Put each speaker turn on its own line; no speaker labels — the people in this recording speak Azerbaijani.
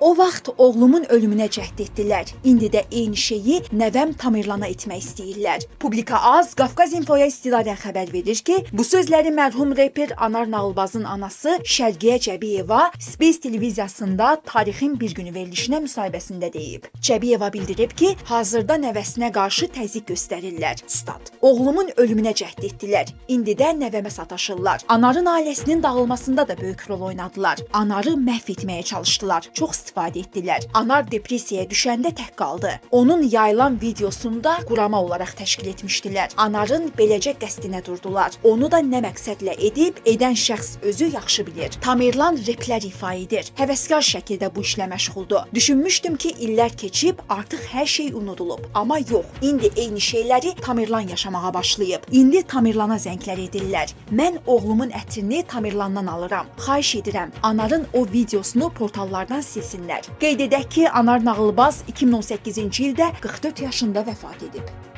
O vaxt oğlumun ölümünə cəhd etdilər. İndi də eyni şeyi nəvəm Tamerlana etmək istəyirlər. Publika Az Qafqaz Infoya istidadən xəbər verir ki, bu sözləri mərhum reper Anar Nağılbazın anası Şərqiyə Cəbiyeva Space televiziyasında Tarixin bir günü verilişinə müsahibəsində deyib. Cəbiyeva bildirib ki, hazırda nəvəsinə qarşı təzyiq göstərirlər. Stat: Oğlumun ölümünə cəhd etdilər. İndi də nəvəmə sataşırlar. Anarın ailəsinin dağılmasında da böyük rol oynadılar. Anarı məhv etməyə çalışdılar. Çox istifadə etdilər. Anar depressiyaya düşəndə tək qaldı. Onun yayılan videosunda qurama olaraq təşkil etmişdilər. Anarın beləcə qəsdinə durdular. Onu da nə məqsədlə edən şəxs özü yaxşı bilir. Tamerlan replər ifa edir. Həvəskar şəkildə bu işlə məşğuldur. Düşünmüşdüm ki, illər keçib artıq hər şey unudulub. Amma yox, indi eyni şeyləri Tamerlan yaşamağa başlayıb. İndi Tamerlana zənglər edirlər. Mən oğlumun ətrini Tamerlandan alıram. Xahiş edirəm, Anarın o videosunu portallardan silsinlər. Qeyd edək ki, Anar Nağılbaz 2018-ci ildə 44 yaşında vəfat edib.